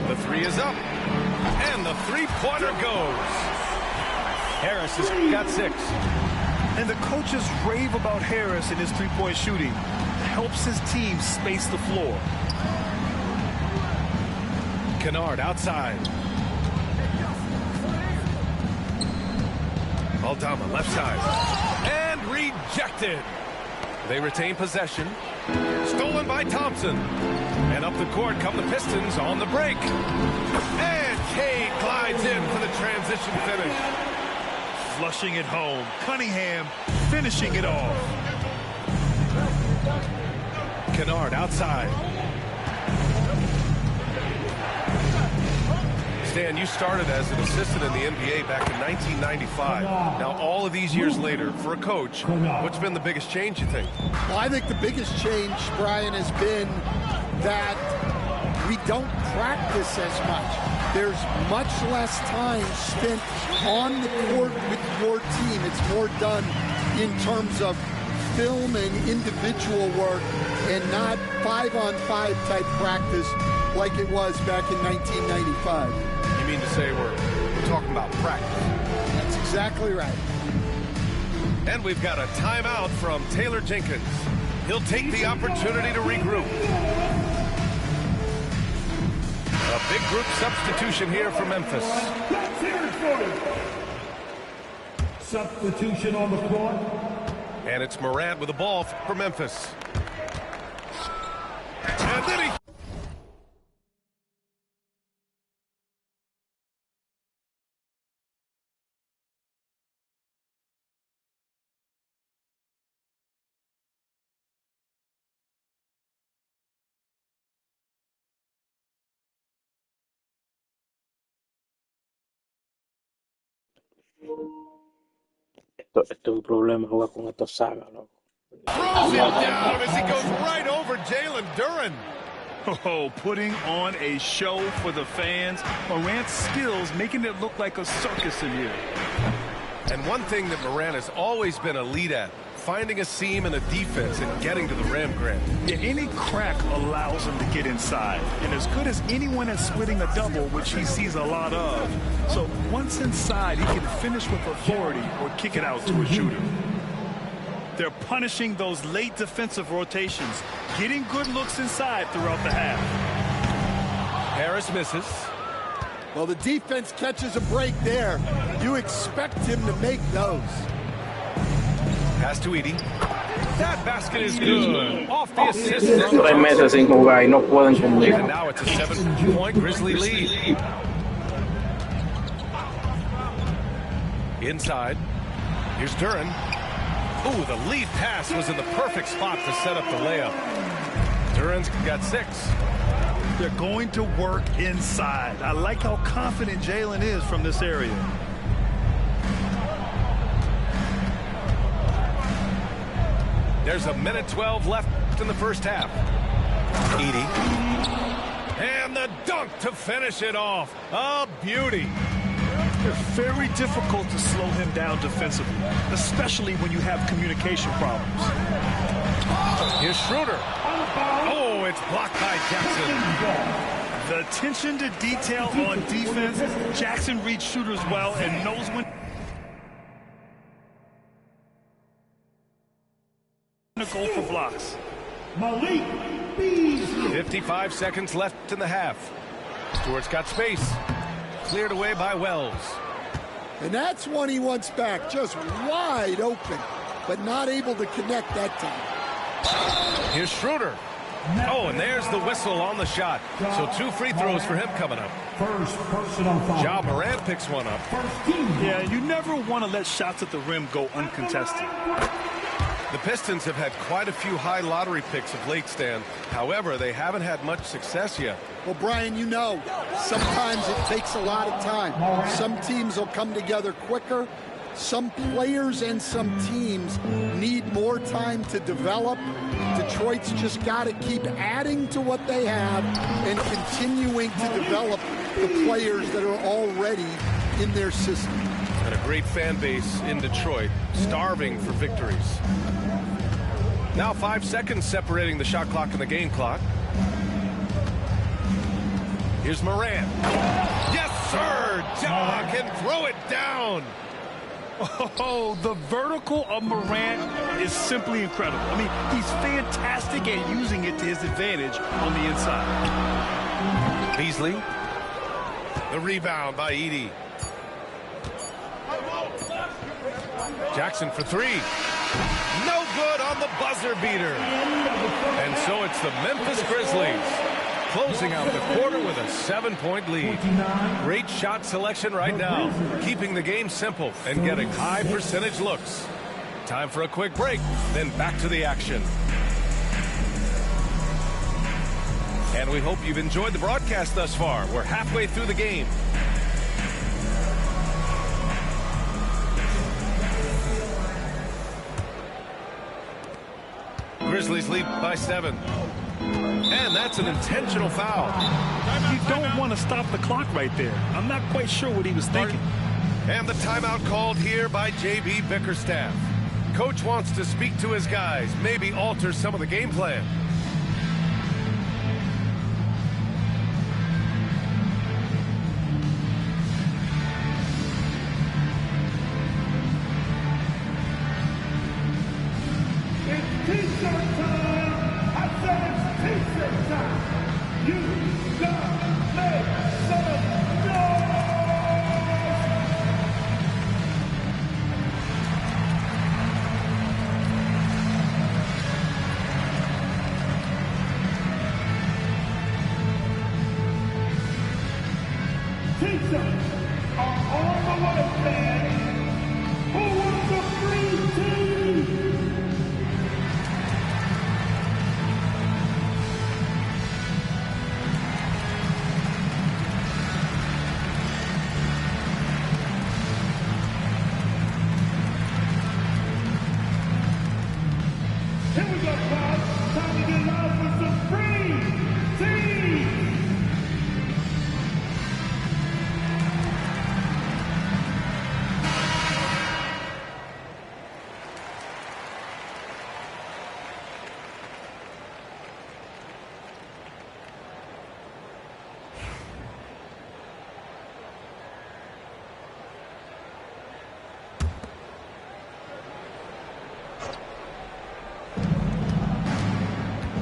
The three is up. And the three-pointer goes. Harris has got 6. And the coaches rave about Harris and his three-point shooting. Helps his team space the floor. Kennard outside. Aldama left side. And rejected. They retain possession. Stolen by Thompson. And up the court come the Pistons on the break. And Cade glides in for the transition finish. Flushing it home. Cunningham finishing it off. Kennard outside. Stan, you started as an assistant in the NBA back in 1995. Now, all of these years later, for a coach, what's been the biggest change, you think? Well, I think the biggest change, Brian, has been that we don't practice as much. There's much less time spent on the court with your team. It's more done in terms of film and individual work and not 5-on-5 type practice like it was back in 1995. You mean to say we're talking about practice? That's exactly right. And we've got a timeout from Taylor Jenkins. He'll take the opportunity to regroup. A big group substitution here for Memphis. Substitution on the court. And it's Morant with the ball for Memphis. And then he... Esto es un problema jugar con estos sagas, loco. Throws him down as he goes right over Jalen Duren. Oh, putting on a show for the fans. Morant's skills making it look like a circus in here. And one thing that Morant has always been elite at, finding a seam in a defense and getting to the rim, Grant. Yeah, any crack allows him to get inside. And as good as anyone at splitting a double, which he sees a lot of. So once inside, he can finish with authority or kick it out to a shooter. They're punishing those late defensive rotations, getting good looks inside throughout the half. Harris misses. Well, the defense catches a break there. You expect him to make those. Pass to Edie. That basket is good. Off the assist. 3 meses sin jugar y no pueden conmigo. And now it's a 7-point Grizzly lead. Inside. Here's Duren. Ooh, the lead pass was in the perfect spot to set up the layup. Duren's got 6. They're going to work inside. I like how confident Jalen is from this area. There's a minute 12 left in the first half. Edie. And the dunk to finish it off. A beauty. It's very difficult to slow him down defensively, especially when you have communication problems. Here's Schroeder. Oh, it's blocked by Jackson. The attention to detail on defense. Jackson reads shooters well and knows when to go for blocks. 55 seconds left in the half. Stewart's got space. Cleared away by Wells. And that's one he wants back, just wide open, but not able to connect that time. Here's Schroeder. Oh, and there's the whistle on the shot. So 2 free throws for him coming up. First personal foul. Ja Morant picks one up. Yeah, you never want to let shots at the rim go uncontested. The Pistons have had quite a few high lottery picks of late, Stan. However, they haven't had much success yet. Well, Brian, you know, sometimes it takes a lot of time. Some teams will come together quicker. Some players and some teams need more time to develop. Detroit's just got to keep adding to what they have and continuing to develop the players that are already in their system. And a great fan base in Detroit, starving for victories. Now 5 seconds separating the shot clock and the game clock. Here's Moran. Yes, sir! Ja can throw it down. Oh, the vertical of Morant is simply incredible. I mean, he's fantastic at using it to his advantage on the inside. Beasley. The rebound by Edey. Jackson for three. No good on the buzzer beater. And so it's the Memphis Grizzlies closing out the quarter with a 7-point lead. Great shot selection right now, keeping the game simple and getting high percentage looks. Time for a quick break, then back to the action. And we hope you've enjoyed the broadcast thus far. We're halfway through the game. Grizzlies lead by 7. And that's an intentional foul. You don't want to stop the clock right there. I'm not quite sure what he was thinking. And the timeout called here by J.B. Bickerstaff. Coach wants to speak to his guys, maybe alter some of the game plan.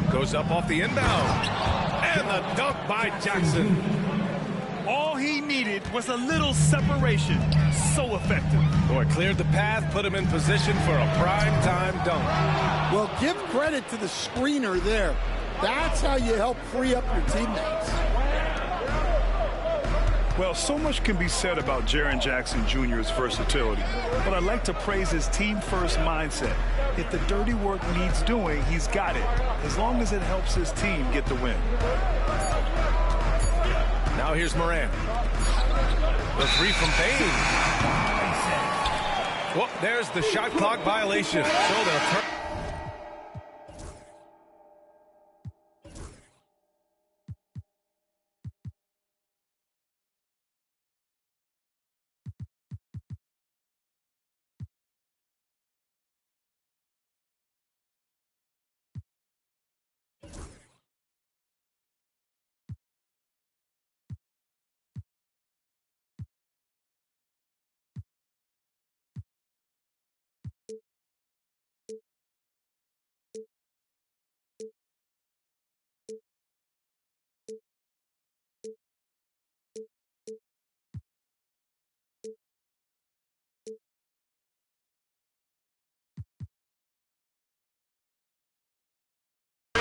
Goes up off the inbound. And the dunk by Jackson. All he needed was a little separation. So effective. Boy, cleared the path, put him in position for a prime-time dunk. Well, give credit to the screener there. That's how you help free up your teammates. Well, so much can be said about Jaren Jackson Jr.'s versatility, but I'd like to praise his team-first mindset. If the dirty work needs doing, he's got it, as long as it helps his team get the win. Now here's Moran. The three from Bain. Well, there's the shot clock violation. So they'll turn.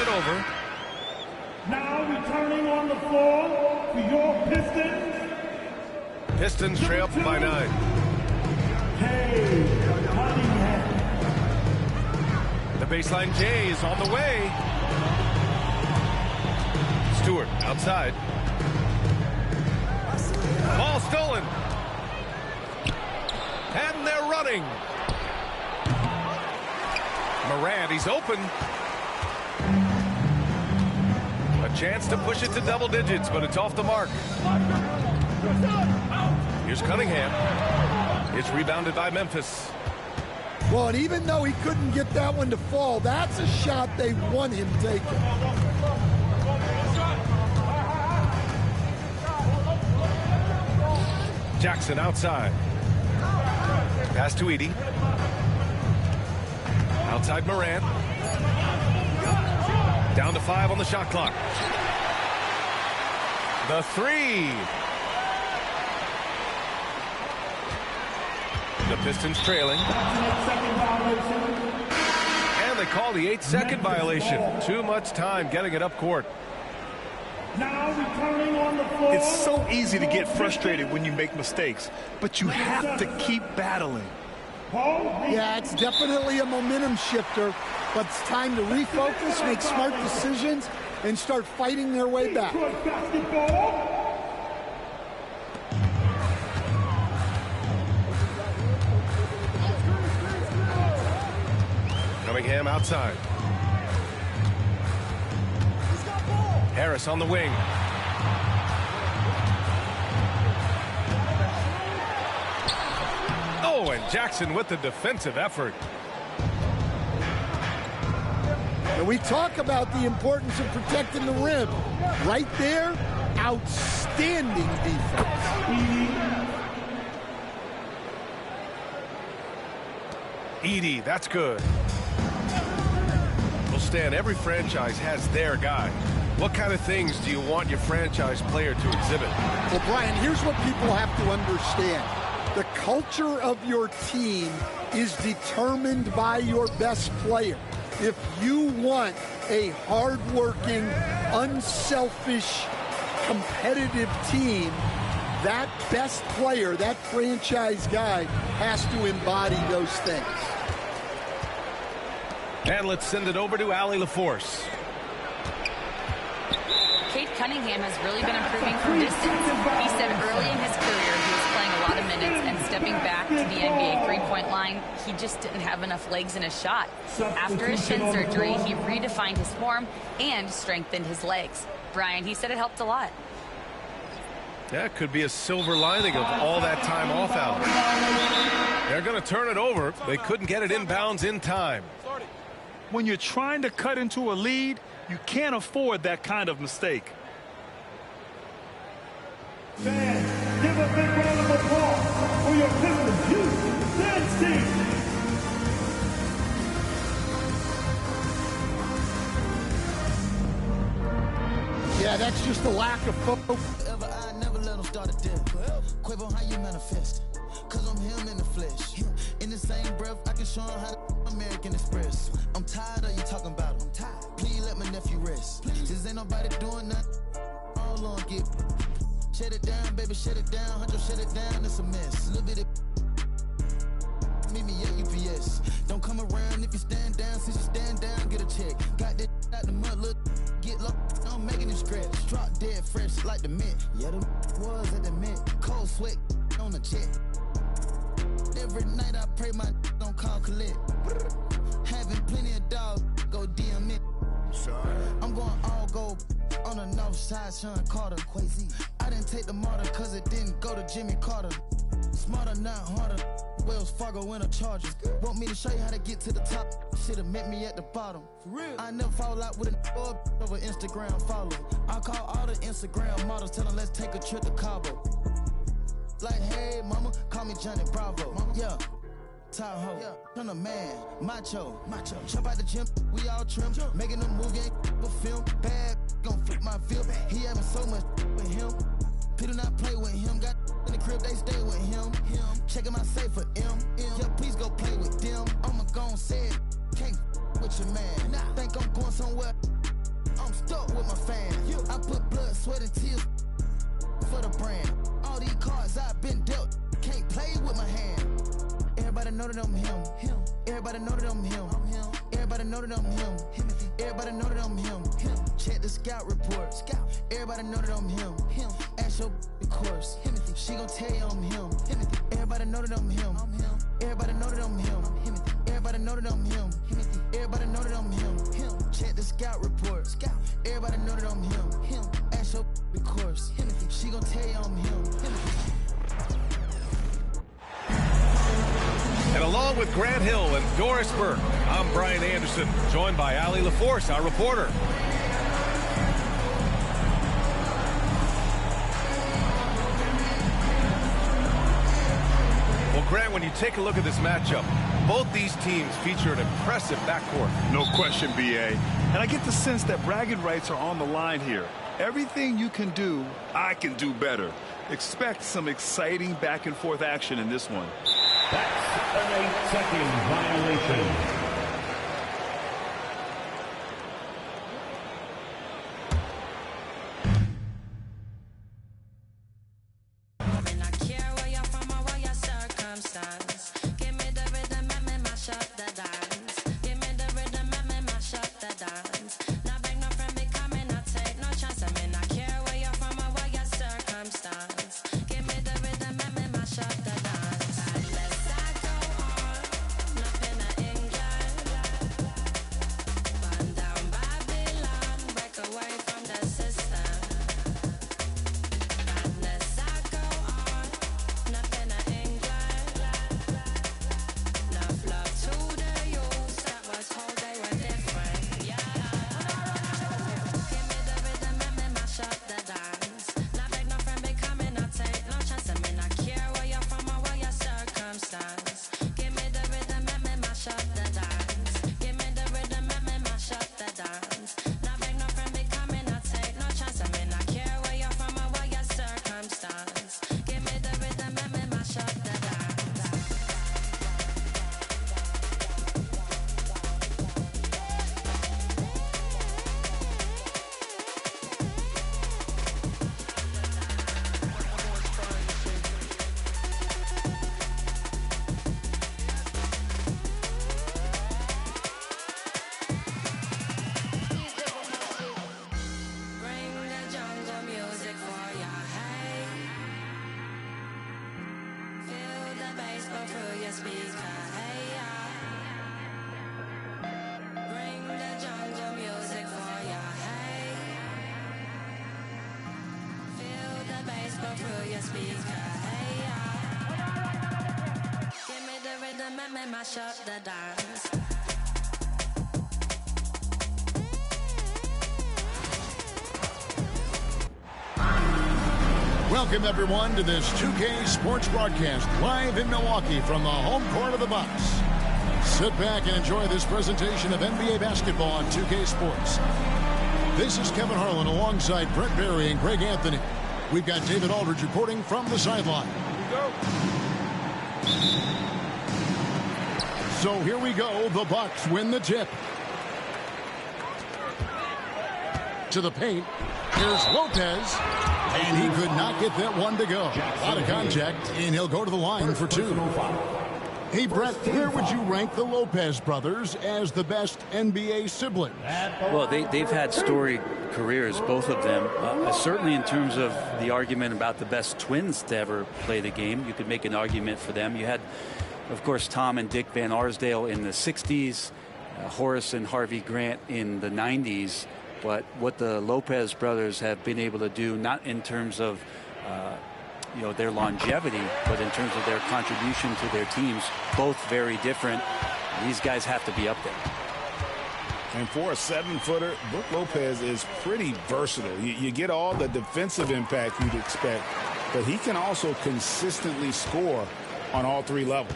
Over. Now returning on the floor for your Pistons. Pistons trail by 9. The baseline J is on the way. Stewart outside. Ball stolen. And they're running. Morant, he's open. A chance to push it to double digits, but it's off the mark. Here's Cunningham. It's rebounded by Memphis. Well, and even though he couldn't get that one to fall, that's a shot they want him taking. Jackson outside. Pass to Edie. Outside Morant. Down to 5 on the shot clock. The 3. The Pistons trailing. And they call the 8-second violation. Too much time getting it up court. Now returning on the floor. It's so easy to get frustrated when you make mistakes, but you have to keep battling. Yeah, it's definitely a momentum shifter, but it's time to refocus, make smart decisions, and start fighting their way back. Cunningham outside. Harris on the wing. Oh, and Jackson with the defensive effort. And we talk about the importance of protecting the rim. Right there, outstanding defense. Edie, that's good. Well, Stan, every franchise has their guy. What kind of things do you want your franchise player to exhibit? Well, Brian, here's what people have to understand. The culture of your team is determined by your best player. If you want a hard-working, unselfish, competitive team, that best player, that franchise guy, has to embody those things. And let's send it over to Allie LaForce. Cade Cunningham has really been improving from distance. He said early in his career he was playing a lot of minutes, and stepping back to the NBA three-point line, he just didn't have enough legs in his shot. After his shin surgery, he redefined his form and strengthened his legs. Brian, he said it helped a lot. That could be a silver lining of all that time off, Allie. They're going to turn it over. They couldn't get it inbounds in time. When you're trying to cut into a lead, you can't afford that kind of mistake. Fans, give a big round of applause for your Pistons youth dance team. Yeah, that's just a lack of focus. I never let them start a dip. Quavo, how you manifest? Cause I'm him in the flesh. In the same breath, I can show him how to American Express. I'm tired of you talking about him. Please let my nephew rest. This ain't nobody doing nothing. All on get. Shut it down, baby, shut it down. Huncho, shut it down, it's a mess. Little bit of meet me at UPS. Don't come around if you stand down. Since you stand down, get a check. Got that out the mud, look, get low. I'm making it scratch. Drop dead fresh like the mint. Yeah, them was at the mint. Cold sweat on the jet. Every night I pray my don't call collect. Having plenty of dogs, go DM it. I'm going all gold on the north side, Sean Carter. Quasi. I didn't take the martyr cause it didn't go to Jimmy Carter. Smarter, not harder. Wells Fargo in a Charger. Want me to show you how to get to the top? Should've met me at the bottom. For real. I never fall out with a over Instagram follow. I call all the Instagram models, tell them let's take a trip to Cabo. Like, hey, mama, call me Johnny Bravo. Mama. Yeah. Tahoe, yeah. I'm a man, macho. Jump out the gym, we all trim. Making a movie, ain't a film. Bad, gon' flip my film. He having so much with him. People not play with him. Got in the crib, they stay with him. Checking my safe for M. Yeah, please go play with them. I'ma gon' say it. Can't with your man. Think I'm going somewhere. I'm stuck with my fans. I put blood, sweat, and tears for the brand. All these cards I've been dealt. Can't play with my hand. Everybody know that I'm him. Everybody know that I'm him. Everybody know that I'm him. Everybody know that I'm him. Check the scout report. Everybody know that I'm him. Ask your of course. She gon' tell you I'm him. Everybody know that I'm him. Everybody know that I'm him. Everybody know that I'm him. Everybody know that I'm him. Check the scout report. Everybody know that I'm him. Ask your of course. She gon' tell you I'm him. And along with Grant Hill and Doris Burke, I'm Brian Anderson, joined by Allie LaForce, our reporter. Grant, when you take a look at this matchup, both these teams feature an impressive backcourt. No question, B.A. And I get the sense that bragging rights are on the line here. Everything you can do, I can do better. Expect some exciting back-and-forth action in this one. That's an 8-second violation. Welcome, everyone, to this 2K Sports broadcast live in Milwaukee from the home court of the Bucks. Sit back and enjoy this presentation of NBA basketball on 2K Sports. This is Kevin Harlan alongside Brett Berry and Greg Anthony. We've got David Aldridge reporting from the sideline. So here we go. The Bucks win the tip. To the paint. Here's Lopez. And he could not get that one to go. A lot of contact, and he'll go to the line for two. Hey, Brett, where would you rank the Lopez brothers as the best NBA sibling? Well, they've had storied careers, both of them. Certainly in terms of the argument about the best twins to ever play the game, you could make an argument for them. You had, of course, Tom and Dick Van Arsdale in the 60s, Horace and Harvey Grant in the 90s. But what the Lopez brothers have been able to do, not in terms of their longevity, but in terms of their contribution to their teams, both very different. These guys have to be up there. And for a 7-footer, Brook Lopez is pretty versatile. You get all the defensive impact you'd expect, but he can also consistently score on all three levels.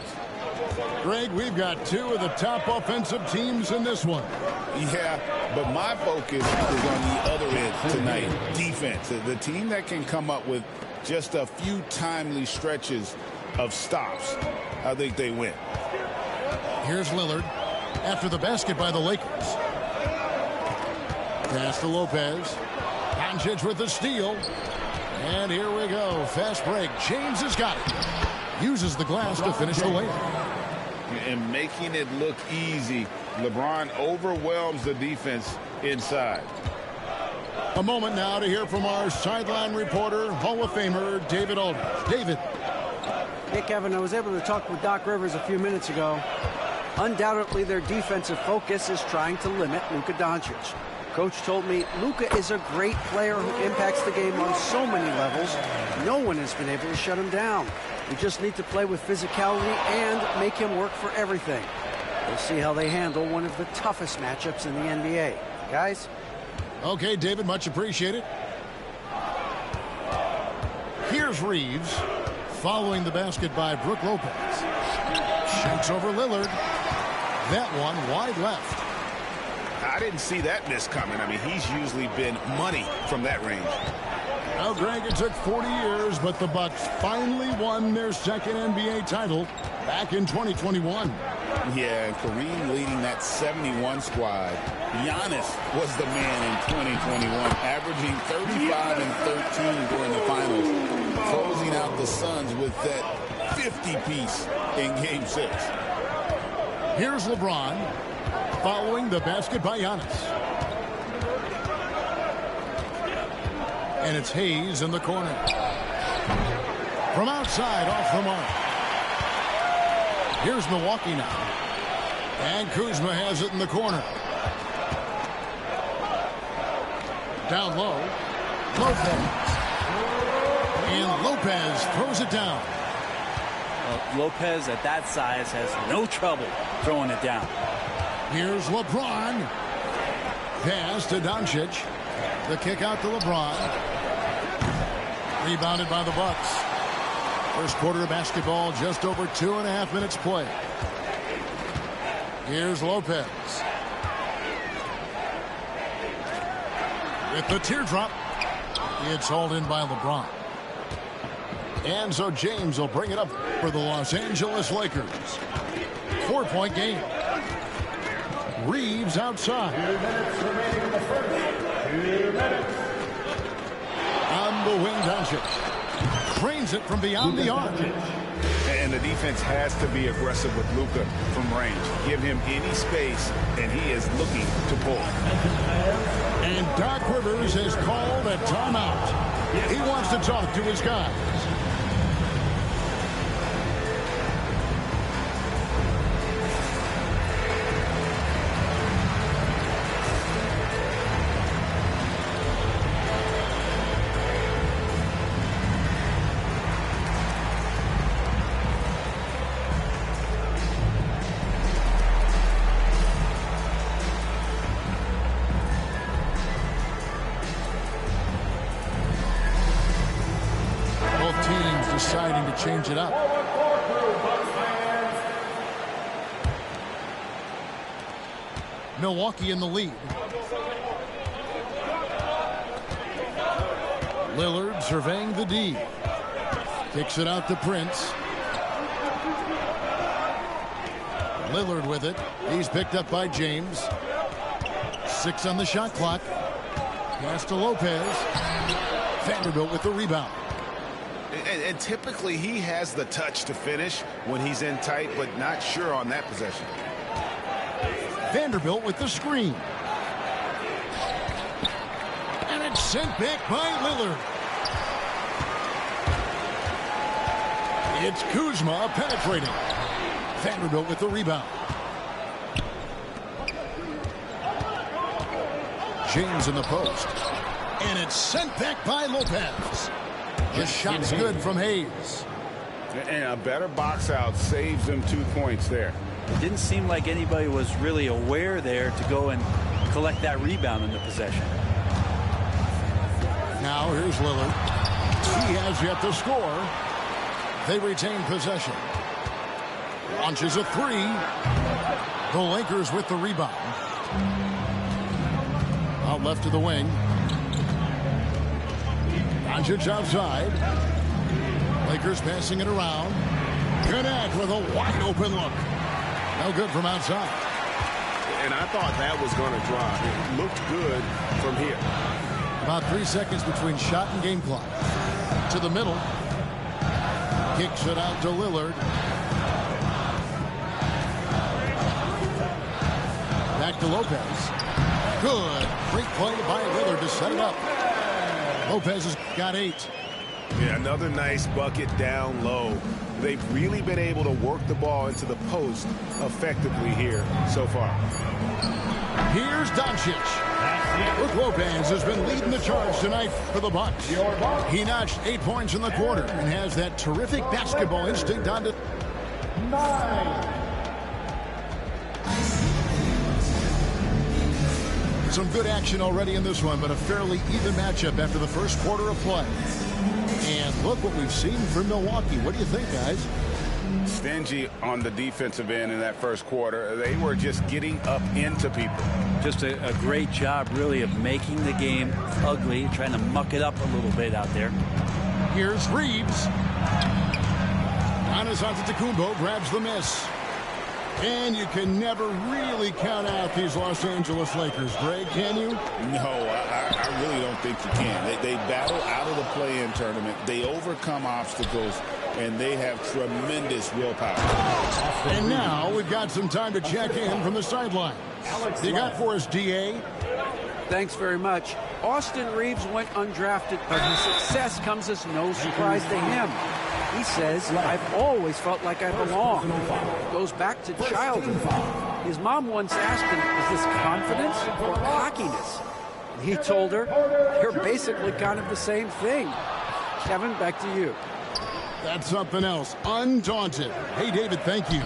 Greg, we've got two of the top offensive teams in this one. Yeah, but my focus is on the other end tonight, defense. The team that can come up with just a few timely stretches of stops, I think they win. Here's Lillard after the basket by the Lakers. Pass to Lopez. Doncic with the steal. And here we go. Fast break. James has got it. Uses the glass to finish the layup. And making it look easy, LeBron overwhelms the defense inside. A moment now to hear from our sideline reporter, Hall of Famer David Aldridge. David. Hey, Kevin, I was able to talk with Doc Rivers a few minutes ago. Undoubtedly, their defensive focus is trying to limit Luka Doncic. Coach told me Luka is a great player who impacts the game on so many levels. No one has been able to shut him down. We just need to play with physicality and make him work for everything. We'll see how they handle one of the toughest matchups in the NBA. Guys? Okay, David, much appreciated. Here's Reeves. Following the basket by Brook Lopez. Shoots over Lillard. That one wide left. I didn't see that miss coming. I mean, he's usually been money from that range. Well, Greg, it took 40 years, but the Bucks finally won their second NBA title back in 2021. Yeah, and Kareem leading that 71 squad. Giannis was the man in 2021, averaging 35 and 13 during the finals, closing out the Suns with that 50-piece in Game 6. Here's LeBron following the basket by Giannis. And it's Hayes in the corner. From outside, off the mark. Here's Milwaukee now. And Kuzma has it in the corner. Down low. Lopez. And Lopez throws it down. Lopez at that size has no trouble throwing it down. Here's LeBron. Pass to Doncic. The kick out to LeBron. Rebounded by the Bucks. First quarter of basketball, just over 2.5 minutes play. Here's Lopez. With the teardrop. It's hauled in by LeBron. And so James will bring it up for the Los Angeles Lakers. 4-point game. Reeves outside. 2 minutes remaining in the first. 2 minutes. On the wing, Doncic. Trains it from beyond the arc. And the defense has to be aggressive with Luka from range. Give him any space, and he is looking to pull. And Doc Rivers has called a timeout. He wants to talk to his guys. Deciding to change it up. Milwaukee in the lead. Lillard surveying the D. Kicks it out to Prince. Lillard with it. He's picked up by James. 6 on the shot clock. Pass to Lopez. Vanderbilt with the rebound. And typically he has the touch to finish when he's in tight, but not sure on that possession. Vanderbilt with the screen. And it's sent back by Lillard. It's Kuzma penetrating. Vanderbilt with the rebound. James in the post. And it's sent back by Lopez. The shot's good from Hayes. And a better box out saves them 2 points there. It didn't seem like anybody was really aware there to go and collect that rebound in the possession. Now here's Lillard. He has yet to score. They retain possession. Launches a 3. The Lakers with the rebound. Out left to the wing. Doncic outside. Lakers passing it around. Connect with a wide open look. No good from outside. And I thought that was going to drop. It looked good from here. About 3 seconds between shot and game clock. To the middle. Kicks it out to Lillard. Back to Lopez. Good. Great play by Lillard to set it up. Lopez has got 8. Yeah, another nice bucket down low. They've really been able to work the ball into the post effectively here so far. Here's Doncic. Brook Lopez has been leading the charge tonight for the Bucks. He notched 8 points in the quarter and has that terrific basketball instinct on to 9. Some good action already in this one, but a fairly even matchup after the first quarter of play. And look what we've seen from Milwaukee. What do you think, guys? Stingy on the defensive end in that first quarter. They were just getting up into people. Just a great job, really, of making the game ugly, trying to muck it up a little bit out there. Here's Reeves. Giannis Antetokounmpo grabs the miss. And you can never really count out these Los Angeles Lakers, Greg, can you? No, I really don't think you can. They battle out of the play-in tournament. They overcome obstacles, and they have tremendous willpower. And now we've got some time to check in from the sideline. You got for us, D.A.? Thanks very much. Austin Reeves went undrafted, but his success comes as no surprise to him. He says, I've always felt like I belong. It goes back to childhood. His mom once asked him, is this confidence or cockiness? And he told her, they're basically kind of the same thing. Kevin, back to you. That's something else. Undaunted. Hey, David, thank you.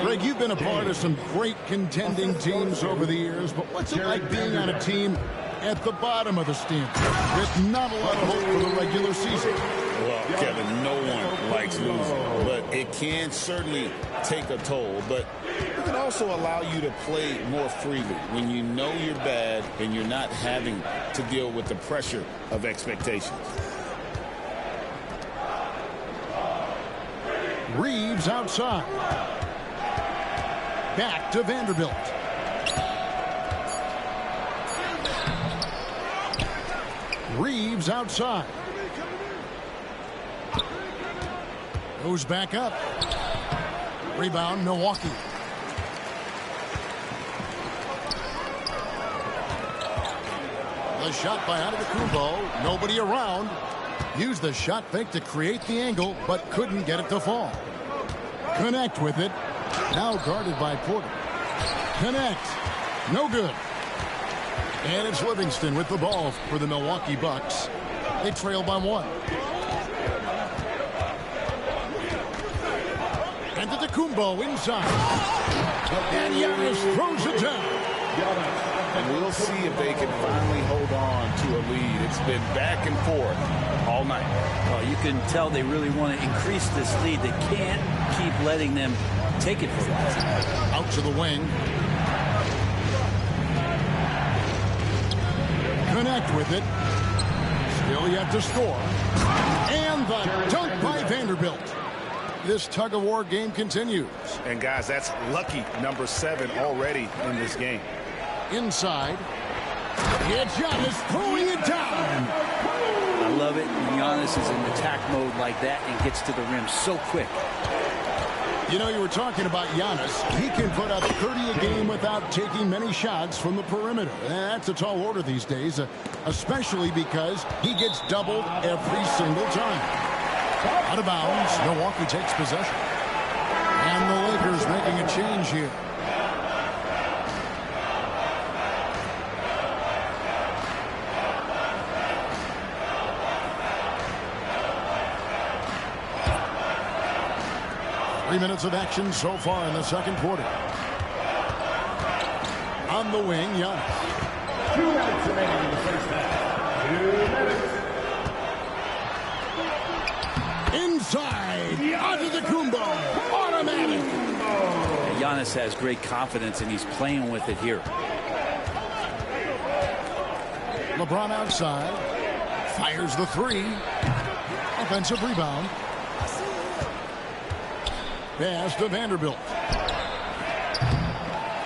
Greg, you've been a part of some great contending teams over the years, but what's it like being on a team at the bottom of the standings with not a lot of hope for the regular season? Well, Kevin, no one likes losing, but it can certainly take a toll. But it can also allow you to play more freely when you know you're bad and you're not having to deal with the pressure of expectations. Reeves outside. Back to Vanderbilt. Reeves outside. Goes back up. Rebound, Milwaukee. The shot by Antetokounmpo. Nobody around. Used the shot fake to create the angle, but couldn't get it to fall. Connect with it. Now guarded by Porter. Connect. No good. And it's Livingston with the ball for the Milwaukee Bucks. They trail by 1. Antetokounmpo inside. And Giannis throws it down. And we'll see if they can finally hold on to a lead. It's been back and forth all night. Well, you can tell they really want to increase this lead. They can't keep letting them take it for a while. Out to the wing. Connect with it. Still yet to score. And the dunk by Vanderbilt. This tug-of-war game continues. And, guys, that's lucky number 7 already in this game. Inside. It's Giannis throwing it down. I love it when Giannis is in attack mode like that and gets to the rim so quick. You know, you were talking about Giannis. He can put up 30 a game without taking many shots from the perimeter. That's a tall order these days, especially because he gets doubled every single time. Out of bounds, Milwaukee takes possession. And the Lakers making a change here. Three minutes of action so far in the second quarter. On the wing, Giannis. 2 minutes remaining in the first half. 2 minutes. Inside, Antetokounmpo, automatic. Giannis has great confidence, and he's playing with it here. LeBron outside, fires the 3. Offensive rebound. Pass to Vanderbilt.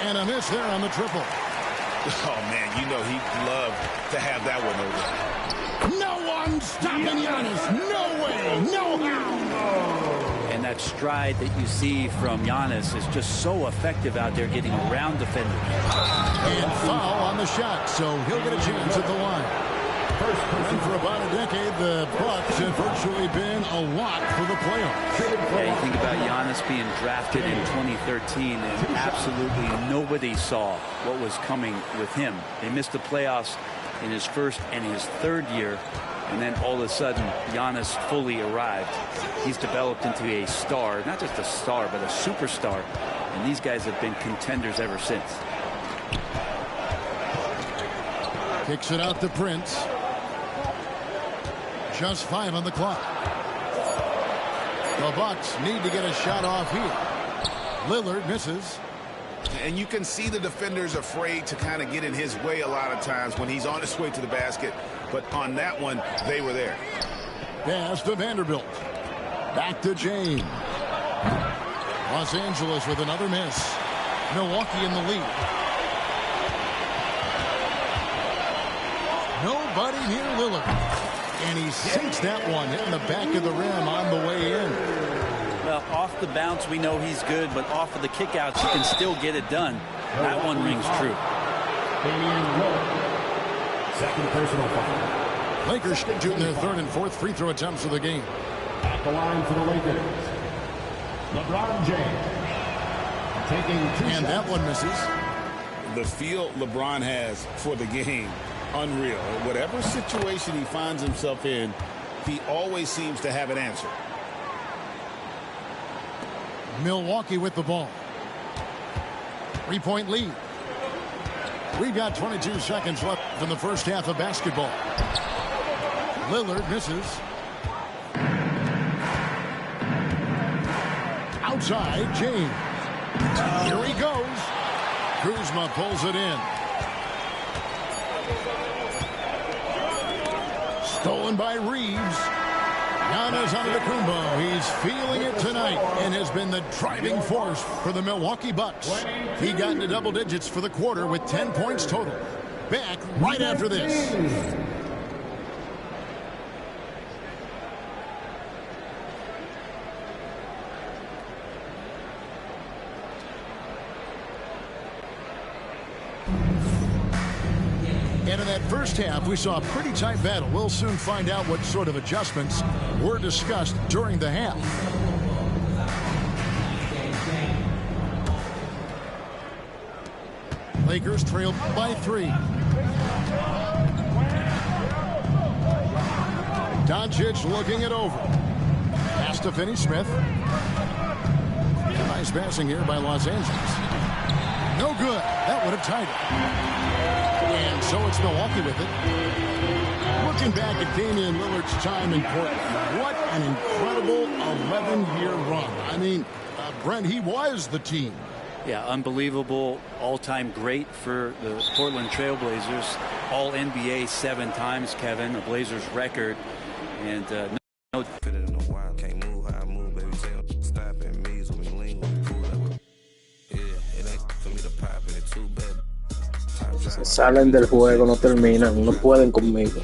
And a miss there on the triple. Oh, man, you know he'd love to have that one over. No one stopping Giannis. No way. No how. And that stride that you see from Giannis is just so effective out there getting around defenders. And foul on the shot, so he'll get a chance at the line. And for about a decade, the Bucks have virtually been a lock for the playoffs. Yeah, you think about Giannis being drafted in 2013, and absolutely nobody saw what was coming with him. They missed the playoffs in his first and his third year, and then all of a sudden, Giannis fully arrived. He's developed into a star, not just a star, but a superstar, and these guys have been contenders ever since. Kicks it out to Prince. Just 5 on the clock. The Bucks need to get a shot off here. Lillard misses. And you can see the defenders afraid to kind of get in his way a lot of times when he's on his way to the basket. But on that one, they were there. Pass to Vanderbilt. Back to James. Los Angeles with another miss. Milwaukee in the lead. Nobody near Lillard. And he sinks that one, hitting the back of the rim on the way in. Well, off the bounce, we know he's good, but off of the kickouts, he can still get it done. That one rings true. Second personal foul. Lakers shooting their third and fourth free throw attempts of the game. At the line for the Lakers, LeBron James. Taking 2 and that one misses. The feel LeBron has for the game, unreal. Whatever situation he finds himself in, he always seems to have an answer. Milwaukee with the ball. 3-point lead. We've got 22 seconds left in the first half of basketball. Lillard misses. Outside, James. Here he goes. Kuzma pulls it in. Stolen by Reeves. Giannis Antetokounmpo. He's feeling it tonight and has been the driving force for the Milwaukee Bucks. He got into double digits for the quarter with 10 points total. Back right after this. And in that first half, we saw a pretty tight battle. We'll soon find out what sort of adjustments were discussed during the half. Lakers trailed by 3. Doncic looking it over. Pass to Finney-Smith. Nice passing here by Los Angeles. No good. That would have tied it. And so it's Milwaukee with it. Looking back at Damian Lillard's time in Portland, what an incredible 11-year run. I mean, Brent, he was the team. Yeah, unbelievable, all-time great for the Portland Trailblazers. All NBA 7 times, Kevin, the Blazers record. And no. Can't move how I move, baby. Stop at me, so we lean when we pull up. Yeah, it ain't for me to pop it, it's too bad. Se salen del juego, no terminan, no pueden conmigo.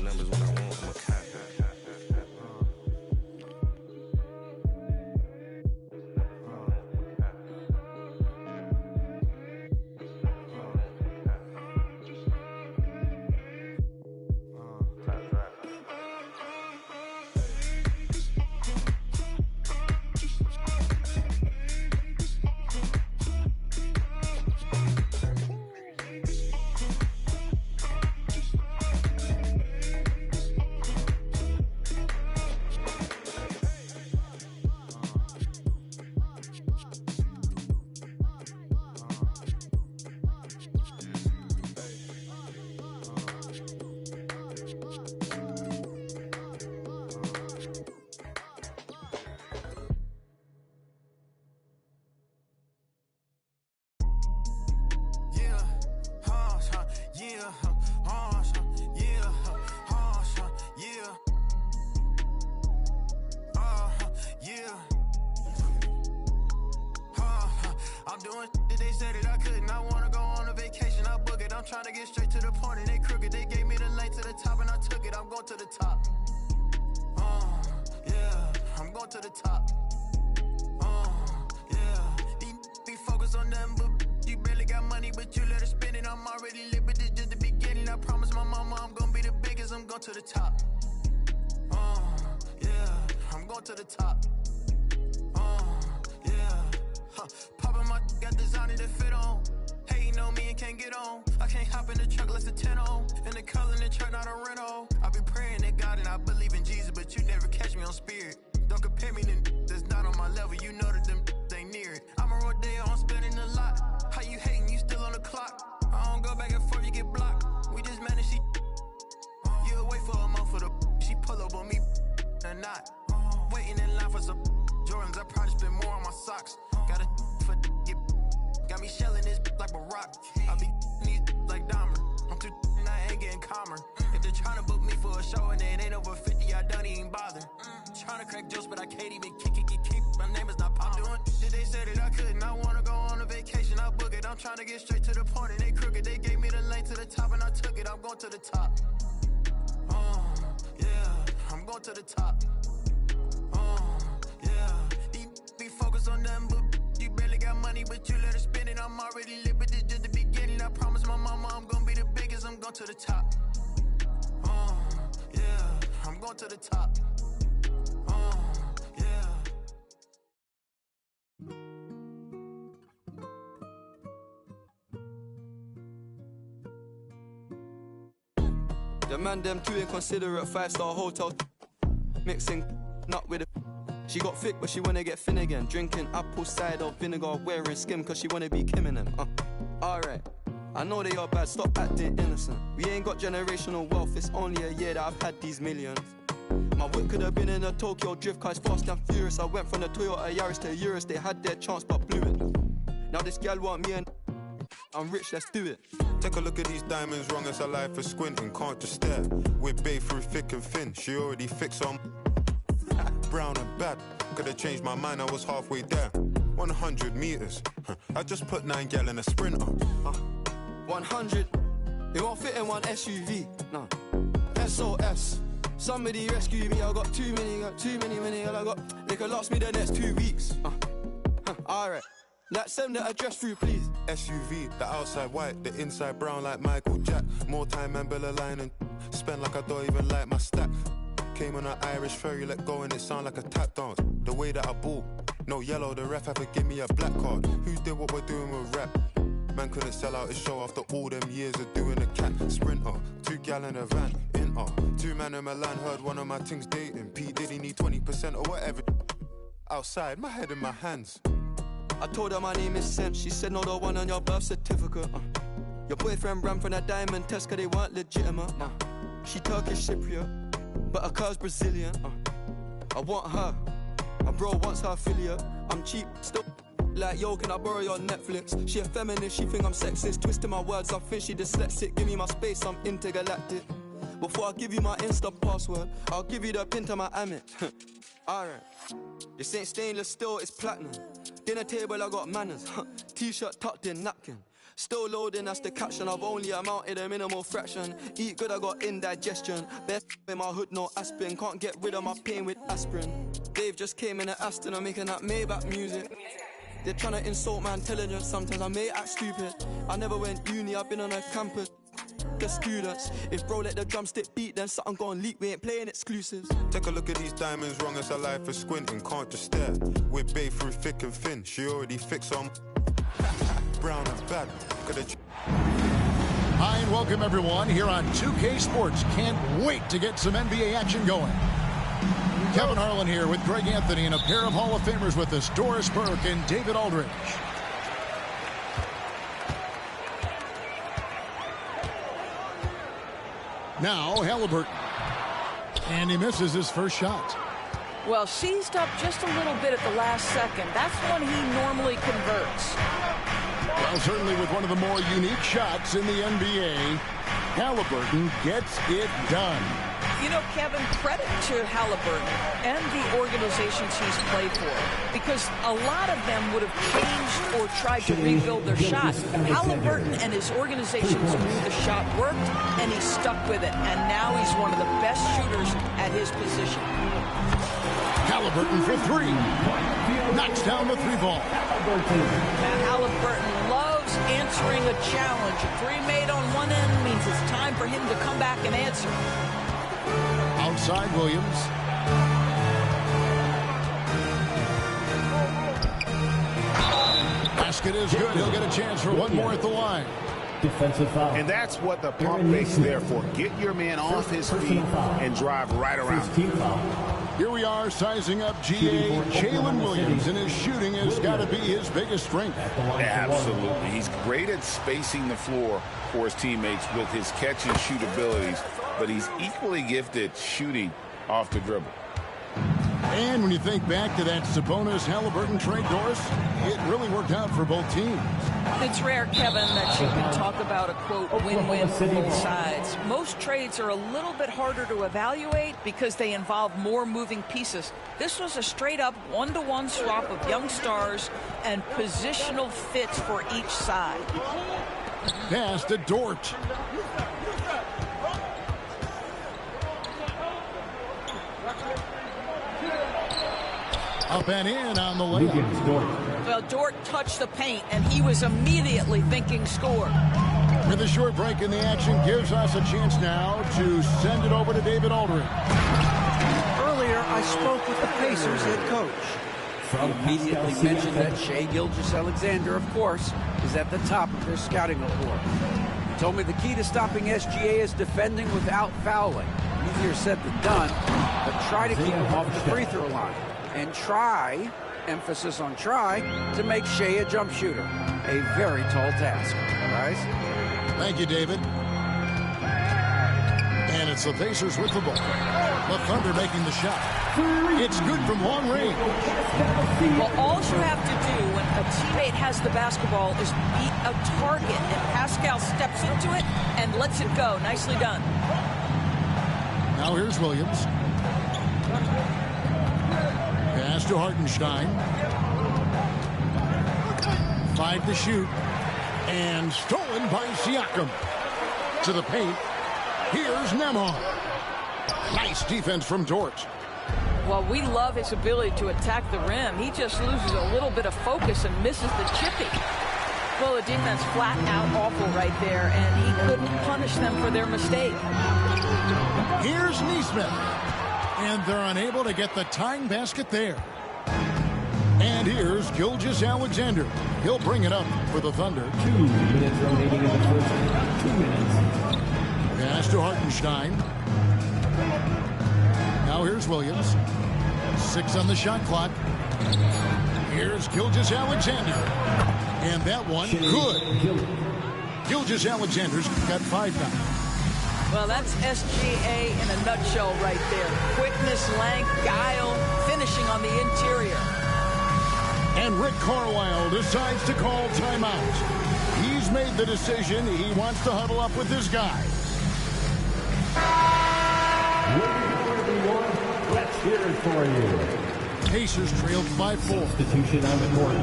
Trying to get straight to the point and they crooked. They gave me the lane to the top and I took it. I'm going to the top. Yeah, I'm going to the top. Yeah, these be focused on them, but you barely got money, but you let her spend it. I'm already lit, but this just the beginning. I promise my mama I'm gonna be the biggest. I'm going to the top. Yeah, I'm going to the top. Yeah, popping my got designer to fit on. Hating on me and can't get on. I can't hop in the truck unless it's 10 on. And the color in the truck, not a rental. I be praying to God and I believe in Jesus, but you never catch me on spirit. Don't compare me to that's not on my level. You know that them ain't near it. I'm a rodeo, I'm spending a lot. How you hating? You still on the clock. I don't go back and forth, you get blocked. We just managed, you wait for a month for the she pull up on me. or not. Waiting in line for some Jordans, I probably spend more on my socks. Got a for got me shelling this like Barack. I be these like Dahmer. I'm too and I ain't getting calmer. If they're trying to book me for a show and it ain't over 50, I don't even bother. Trying to crack jokes, but I can't even keep. My name is not pop. Doing shit they said that I couldn't. I wanna go on a vacation, I'll book it. I'm trying to get straight to the point and they crooked. They gave me the lane to the top and I took it. I'm going to the top. Yeah, I'm going to the top. Yeah, these be focused on them, but you barely got money, but you let her spend it. I'm already lit, but this just the beginning. I promise my mama I'm gonna be the biggest. I'm going to the top. Yeah, I'm going to the top. Yeah. The man them too inconsiderate, 5-star hotel mixing nut with a. She got thick but she wanna get thin again. Drinking apple cider vinegar, wearing skim cause she wanna be Kim in them. Alright, I know they are bad, stop acting innocent. We ain't got generational wealth, it's only a year that I've had these millions. My whip could have been in a Tokyo drift car, it's fast and furious. I went from the Toyota Yaris to Urus, they had their chance but blew it. Now this gal want me and I'm rich, let's do it. Take a look at these diamonds, wrong as a life for squinting, can't just stare. We're bae through thick and thin, she already fixed on brown and bad. Could've changed my mind, I was halfway there. 100 meters, I just put 9 gal in a sprinter. 100, it won't fit in one SUV, no. SOS, somebody rescue me, I got too many, I got, they could last me the next 2 weeks. Alright. Let's send the address through, please. SUV, the outside white, the inside brown like Michael Jack. More time and Bella line and spend like I don't even like my stack. Came on an Irish ferry, let go and it sound like a tap dance. The way that I ball, no yellow, the ref had to give me a black card. Who did what we're doing with rap? Man couldn't sell out his show after all them years of doing a cat sprinter. 2 gal in a van, in 2 man in Milan, heard one of my things dating. P Diddy need 20% or whatever. Outside, my head in my hands. I told her my name is Sam. She said, no, the one on your birth certificate. Your boyfriend ran from that diamond test cause they weren't legitimate. She Turkish Cypriot, but her car's Brazilian. I want her, my bro wants her affiliate. I'm cheap, still like, yo, can I borrow your Netflix? She a feminist, she think I'm sexist. Twisting my words, I think she dyslexic. Give me my space, I'm intergalactic. Before I give you my Insta password, I'll give you the pin to my Amex. Alright, this ain't stainless steel, it's platinum. Dinner table, I got manners. T-shirt tucked in, napkin. Still loading, that's the caption. I've only amounted a minimal fraction. Eat good, I got indigestion. Best in my hood, no aspirin. Can't get rid of my pain with aspirin. Dave just came in an Aston, I'm making that Maybach music. They're trying to insult my intelligence. Sometimes I may act stupid. I never went uni, I've been on a campus. The students, if bro let the drumstick beat, then something gon' leak. We ain't playing exclusives. Take a look at these diamonds, wrong as a life for squinting, can't just stare. We're bae through thick and thin, she already fixed on brown and bad. Hi and welcome everyone here on 2K Sports. Can't wait to get some NBA action going. Kevin Harlan here with Greg Anthony and a pair of Hall of Famers with us, Doris Burke and David Aldridge. Now Halliburton. And he misses his first shot. Well, seized up just a little bit at the last second. That's when he normally converts. Well, certainly with one of the more unique shots in the NBA, Halliburton gets it done. You know, Kevin, credit to Halliburton and the organizations he's played for, because a lot of them would have changed or tried to rebuild their shot. Halliburton and his organizations knew the shot worked, and he stuck with it, and now he's one of the best shooters at his position. Halliburton for 3. Knocks down the 3 ball. Now, Halliburton loves answering a challenge. A 3 made on one end means it's time for him to come back and answer. Outside Williams. Basket is good. He'll get a chance for one more at the line. Defensive foul. And that's what the pump fake's there for. Get your man off his feet and drive right around. Here we are sizing up GA Jalen Williams, and his shooting has got to be his biggest strength. Absolutely. He's great at spacing the floor for his teammates with his catch and shoot abilities, but he's equally gifted shooting off the dribble. And when you think back to that Sabonis-Halliburton trade, Doris, it really worked out for both teams. It's rare, Kevin, that you can talk about a, quote, win-win for both sides. Most trades are a little bit harder to evaluate because they involve more moving pieces. This was a straight-up one-to-one swap of young stars and positional fits for each side. Pass to Dort. Up and in on the layup. Well, Dort touched the paint, and he was immediately thinking score. With a short break in the action, gives us a chance now to send it over to David Aldridge. Earlier, I spoke with the Pacers head coach. He immediately mentioned that Shai Gilgeous-Alexander, of course, is at the top of their scouting report. He told me the key to stopping SGA is defending without fouling. Easier said than done, but try to keep him off the free throw line. And try, emphasis on try, to make Shai a jump shooter. A very tall task. Guys? Thank you, David. And it's the Pacers with the ball. The Thunder making the shot. It's good from long range. Well, all you have to do when a teammate has the basketball is beat a target, and Pascal steps into it and lets it go. Nicely done. Now here's Williams. Pass to Hartenstein. 5 to shoot. And stolen by Siakam. To the paint. Here's Nemhard. Nice defense from Dort. Well, we love his ability to attack the rim. He just loses a little bit of focus and misses the chippy. Well, the defense flat out awful right there, and he couldn't punish them for their mistake. Here's Nesmith. And they're unable to get the tying basket there. And here's Gilgeous-Alexander. He'll bring it up for the Thunder. 2 minutes remaining in the first. 2 minutes. Pass to Hartenstein. Now here's Williams. 6 on the shot clock. Here's Gilgeous-Alexander. And that one, good. Gilgeous-Alexander's got 5 now. Well, that's SGA in a nutshell right there. Quickness, length, guile, finishing on the interior. And Rick Carlisle decides to call timeout. He's made the decision. He wants to huddle up with his guys. Everyone, let's hear it for you. Pacers trailed by 4. Substitution on the court.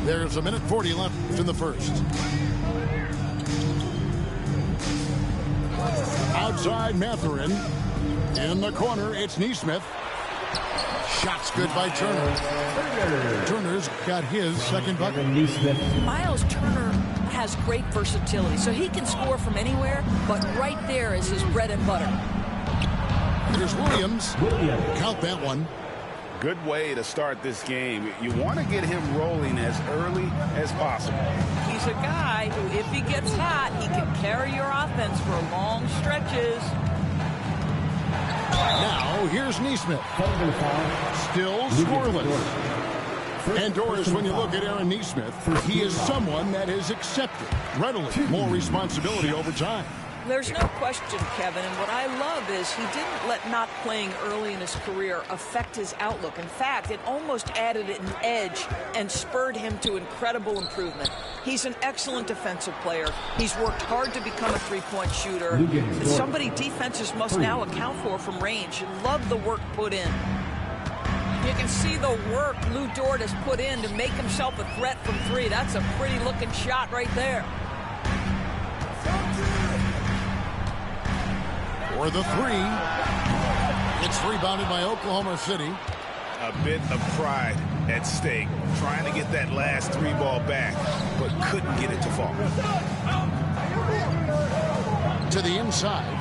There's a minute 40 left in the first. Outside Mathurin. In the corner, it's Nesmith. Shots good by Turner. Turner's got his second bucket. Miles Turner has great versatility, so he can score from anywhere, but right there is his bread and butter. There's Williams. Count that one. Good way to start this game. You want to get him rolling as early as possible. He's a guy who, if he gets hot, he can carry your offense for long stretches. Now, here's Nesmith. Still scoreless. And Doris, when you look at Aaron Nesmith, he is someone that has accepted readily more responsibility over time. There's no question, Kevin, and what I love is he didn't let not playing early in his career affect his outlook. In fact, it almost added an edge and spurred him to incredible improvement. He's an excellent defensive player. He's worked hard to become a three-point shooter. Somebody defenses must now account for from range. Love the work put in. You can see the work Lou Dort has put in to make himself a threat from 3. That's a pretty-looking shot right there. For the 3. It's rebounded by Oklahoma City. A bit of pride at stake, trying to get that last 3 ball back, but couldn't get it to fall. To the inside.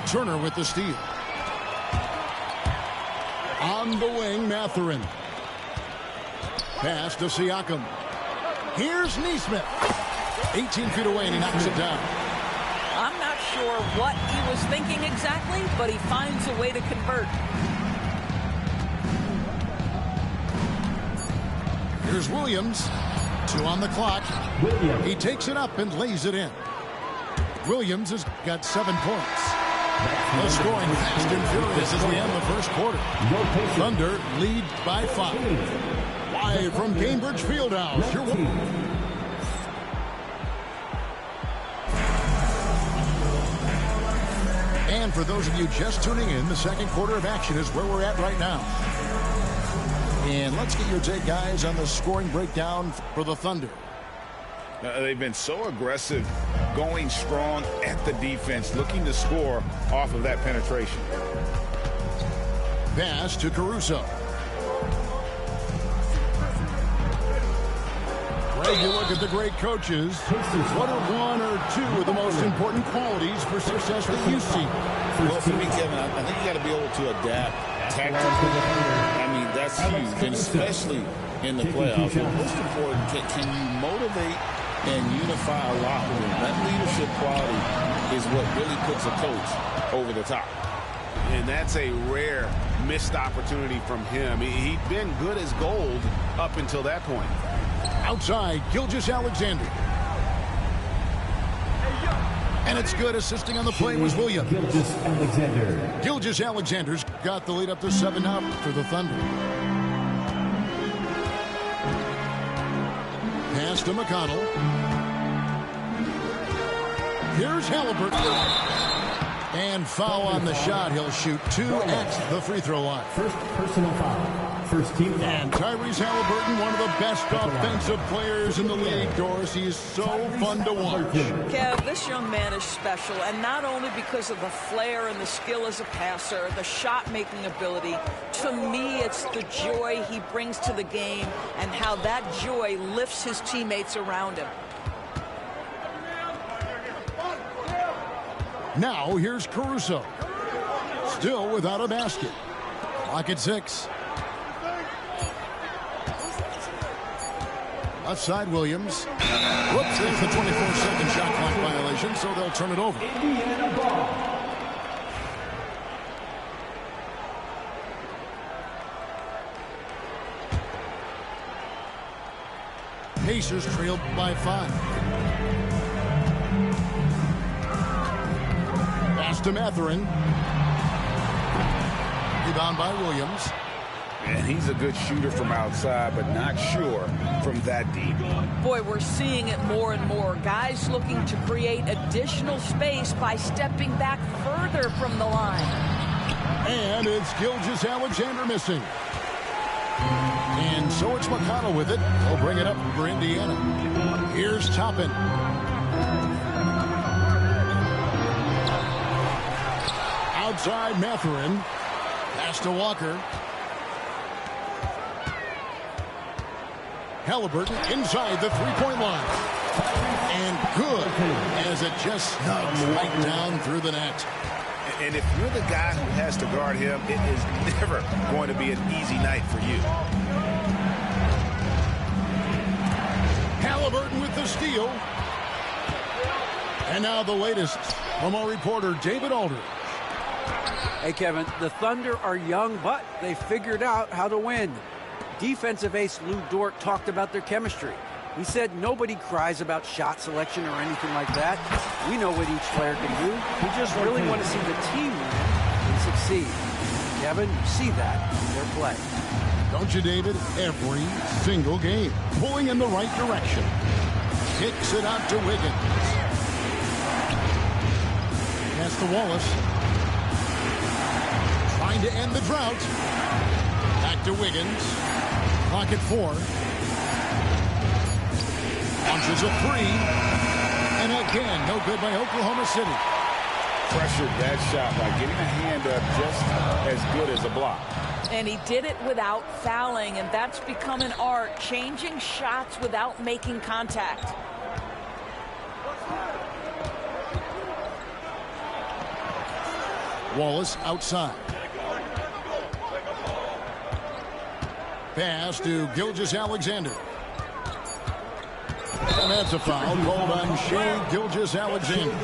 Turner with the steal. On the wing, Mathurin. Pass to Siakam. Here's Nesmith. 18 feet away, and he knocks it down. I'm not sure what he was thinking exactly, but he finds a way to convert. Here's Williams. 2 on the clock. He takes it up and lays it in. Williams has got 7 points. The scoring fast and furious as we end the first quarter. Thunder lead by 5. Live from Cambridge Fieldhouse. And for those of you just tuning in, the second quarter of action is where we're at right now. And let's get your take, guys, on the scoring breakdown for the Thunder. They've been so aggressive, going strong at the defense, looking to score off of that penetration. Pass to Caruso. Greg, you look at the great coaches. What are one or two of the most important qualities for success that you see? Well, for me, Kevin, I think you got to be able to adapt tactically. I mean, that's huge, and especially in the playoffs. But most important, can you motivate and unify a locker room? That leadership quality is what really puts a coach over the top. And that's a rare missed opportunity from him. He'd been good as gold up until that point. Outside, Gilgeous-Alexander. And it's good. Assisting on the play was Williams. Gilgeous-Alexander. Gilgeous-Alexander's got the lead up to 7 now for the Thunder. Pass to McConnell. Here's Halliburton. And foul on the shot. He'll shoot 2 at the free throw line. First personal foul. First team foul. And Tyrese Halliburton, one of the best offensive players in the league, Doris. He is so fun to watch. Kev, this young man is special, and not only because of the flair and the skill as a passer, the shot-making ability. To me, it's the joy he brings to the game and how that joy lifts his teammates around him. Now, here's Caruso. Still without a basket. Clock at 6. Left side, Williams. Whoops, there's the 24-second shot clock violation, so they'll turn it over. Indiana ball. Pacers trailed by 5. Pass to Mathurin. Rebound by Williams. And he's a good shooter from outside, but not sure from that deep. Boy, we're seeing it more and more. Guys looking to create additional space by stepping back further from the line. And it's Gilgeous-Alexander missing. And so it's McConnell with it. He'll bring it up for Indiana. Here's Toppin. Outside Mathurin. Pass to Walker. Halliburton inside the three-point line. And good as it just snugs right down through the net. And if you're the guy who has to guard him, it is never going to be an easy night for you. Halliburton with the steal. And now the latest from our reporter, David Aldridge. Hey, Kevin, the Thunder are young, but they figured out how to win. Defensive ace Lou Dort talked about their chemistry. He said nobody cries about shot selection or anything like that. We know what each player can do. We just really want to see the team win and succeed. Kevin, you see that in their play. Don't you, David? Every single game. Pulling in the right direction. Kicks it out to Wiggins. Pass to Wallace. Trying to end the drought. Back to Wiggins. Clock at 4. Launches a 3. And again, no good by Oklahoma City. Pressured that shot by getting a hand up just as good as a block. And he did it without fouling, and that's become an art, changing shots without making contact. Wallace outside. Pass to Gilgeous-Alexander. And that's a foul called on Shai Gilgeous-Alexander.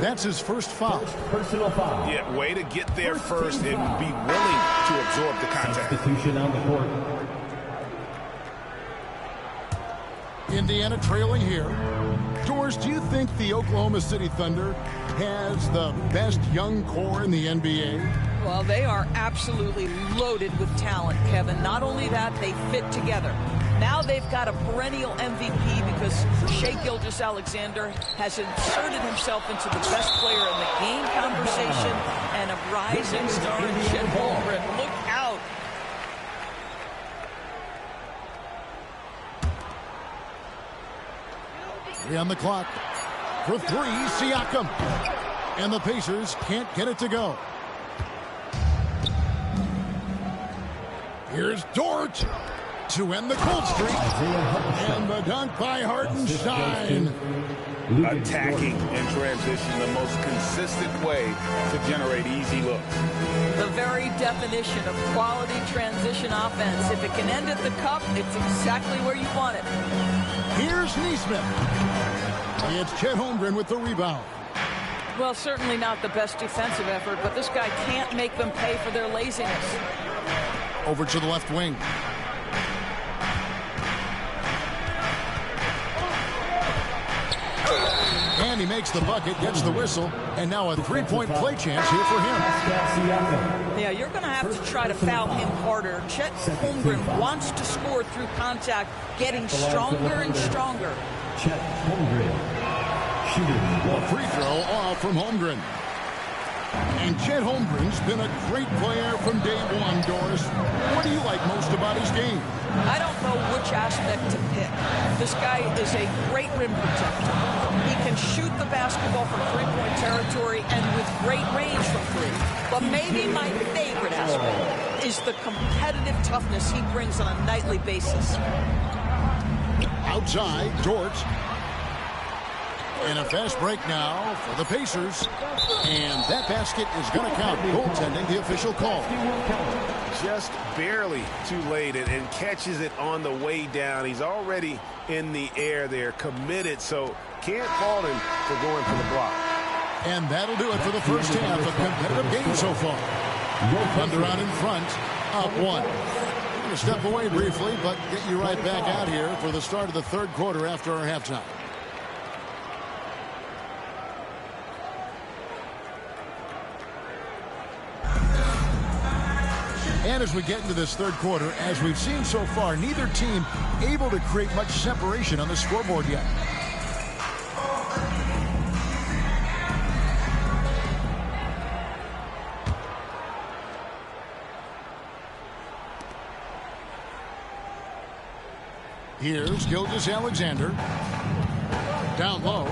That's his first foul. Personal foul. Yeah, way to get there first and be willing to absorb the contact. Substitution on the court. Indiana trailing here. Doris, do you think the Oklahoma City Thunder has the best young core in the NBA? Well, they are absolutely loaded with talent, Kevin. Not only that, they fit together. Now they've got a perennial MVP because Shai Gilgeous-Alexander has inserted himself into the best player in the game conversation and a rising star in Chet Holmgren. Look out. On the clock. For three, Siakam. And the Pacers can't get it to go. Here's Dort to end the cold streak. And the dunk by Hartenstein. Attacking in transition, the most consistent way to generate easy looks. The very definition of quality transition offense. If it can end at the cup, it's exactly where you want it. Here's Nesmith. It's Chet Holmgren with the rebound. Well, certainly not the best defensive effort, but this guy can't make them pay for their laziness. Over to the left wing. And he makes the bucket, gets the whistle, and now a three-point play chance here for him. Yeah, you're going to have to try to foul him harder. Chet Holmgren wants to score through contact, getting stronger and stronger. Chet Holmgren. A free throw off from Holmgren. And Chet Holmgren's been a great player from day one, Doris. What do you like most about his game? I don't know which aspect to pick. This guy is a great rim protector. He can shoot the basketball from three-point territory and with great range from three. But maybe my favorite aspect is the competitive toughness he brings on a nightly basis. Outside, Dort. And a fast break now for the Pacers. And that basket is going to count. Goaltending, the official call. Just barely too late and catches it on the way down. He's already in the air there, committed, so can't fault him for going for the block. And that'll do it for the first half of competitive game so far. Thunder out in front, up one. We're going to step away briefly, but get you right back out here for the start of the third quarter after our halftime. And as we get into this third quarter, as we've seen so far, neither team able to create much separation on the scoreboard yet. Here's Gilgeous-Alexander. Down low,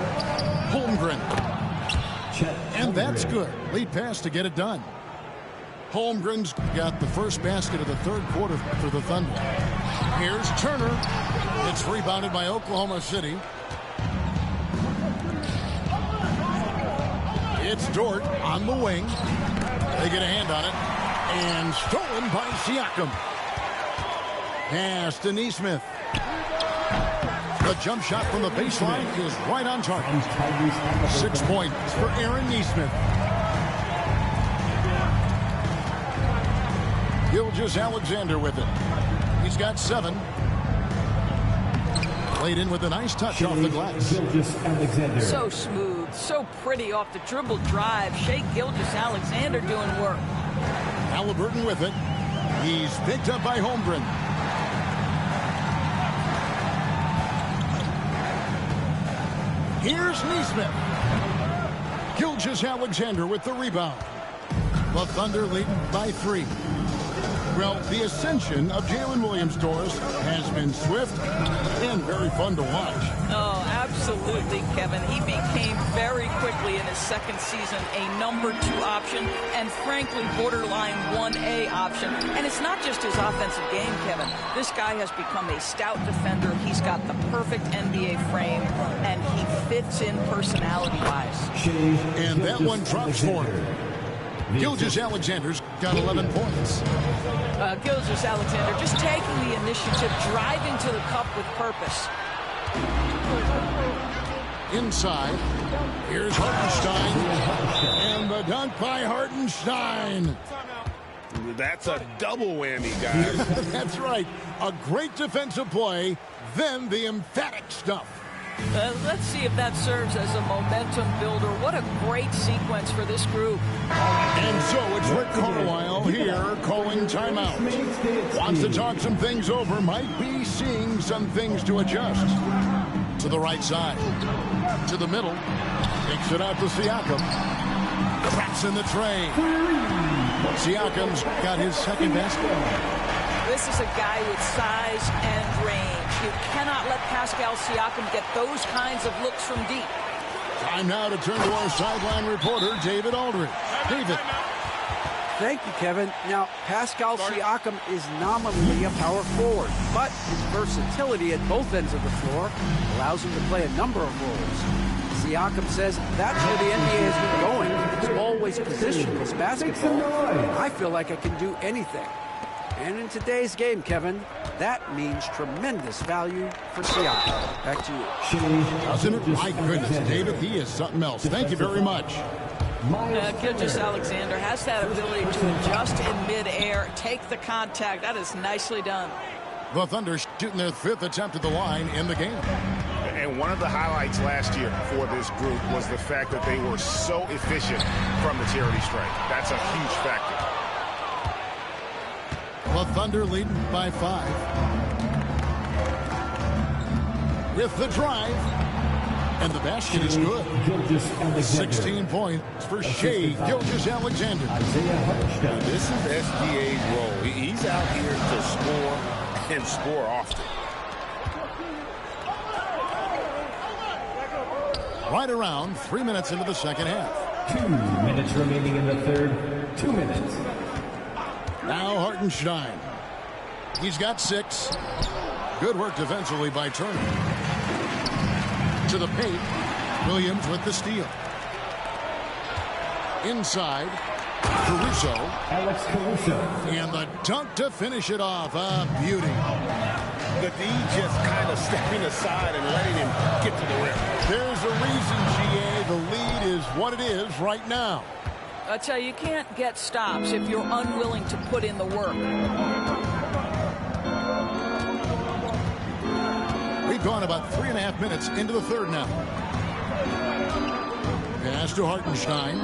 Holmgren. And that's good. Lead pass to get it done. Holmgren's got the first basket of the third quarter for the Thunder. Here's Turner. It's rebounded by Oklahoma City. It's Dort on the wing. They get a hand on it. And stolen by Siakam. Pass to Nesmith. The jump shot from the baseline is right on target. 6 points for Aaron Nesmith. Gilgeous-Alexander with it. He's got 7. Played in with a nice touch off the glass. Gilgeous-Alexander. So smooth, so pretty off the dribble drive. Shai Gilgeous-Alexander doing work. Halliburton with it. He's picked up by Holmgren. Here's Nesmith. Gilgeous-Alexander with the rebound. The Thunder leading by 3. Well, the ascension of Jalen Williams, Doris, has been swift and very fun to watch. Oh, absolutely, Kevin. He became very quickly in his second season a number 2 option and, frankly, borderline 1A option. And it's not just his offensive game, Kevin. This guy has become a stout defender. He's got the perfect NBA frame, and he fits in personality-wise. And that one drops for him. Gilgeous-Alexander's got 11 points. Gilgeous-Alexander just taking the initiative, driving to the cup with purpose. Inside, here's Hartenstein. And the dunk by Hartenstein. That's a double whammy, guys. That's right. A great defensive play, then the emphatic stuff. Let's see if that serves as a momentum builder. What a great sequence for this group. And so it's Rick Carlisle here calling timeout. Wants to talk some things over. Might be seeing some things to adjust. To the right side. To the middle. Takes it out to Siakam. Cracks in the tray. Siakam's got his second basket. This is a guy with size and range. You cannot let Pascal Siakam get those kinds of looks from deep. Time now to turn to our sideline reporter, David Aldridge. David. Thank you, Kevin. Now, Pascal Siakam is nominally a power forward, but his versatility at both ends of the floor allows him to play a number of roles. Siakam says that's where the NBA has been going. It's always positionless basketball. I feel like I can do anything. And in today's game, Kevin, that means tremendous value for Siakam. Back to you. Doesn't it? My goodness, David, he is something else. Thank you very much. Gilgeous-Alexander has that ability to adjust in midair, take the contact. That is nicely done. The Thunder shooting their 5th attempt at the line in the game. And one of the highlights last year for this group was the fact that they were so efficient from the charity stripe. That's a huge factor. The Thunder leading by 5. With the drive. And the basket is good. 16 points for Shai Gilgeous-Alexander. This is SGA's role. He's out here to score and score often. Right around 3 minutes into the second half. 2 minutes remaining in the third. 2 minutes. Now Hartenstein. He's got 6. Good work defensively by Turner. To the paint. Williams with the steal. Inside. Caruso. Alex Caruso. And the dunk to finish it off. A beauty. The D just kind of stepping aside and letting him get to the rim. There's a reason, GA. The lead is what it is right now. I tell you, you can't get stops if you're unwilling to put in the work. We've gone about 3.5 minutes into the third now. Pass to Hartenstein.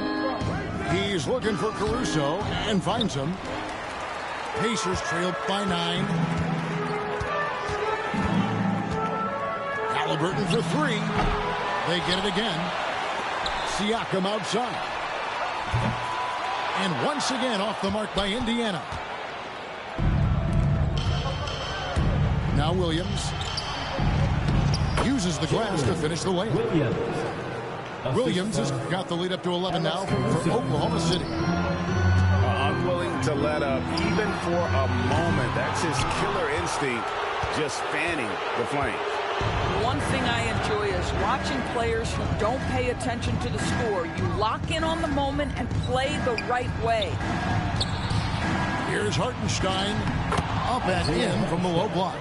He's looking for Caruso and finds him. Pacers trail by 9. Halliburton for 3. They get it again. Siakam outside. And once again off the mark by Indiana. Now Williams uses the glass to finish the layup. Williams has got the lead up to 11 now for Oklahoma City. Unwilling to let up even for a moment. That's his killer instinct, just fanning the flames. One thing I enjoy is watching players who don't pay attention to the score. You lock in on the moment and play the right way. Here's Hartenstein up and in from the low block.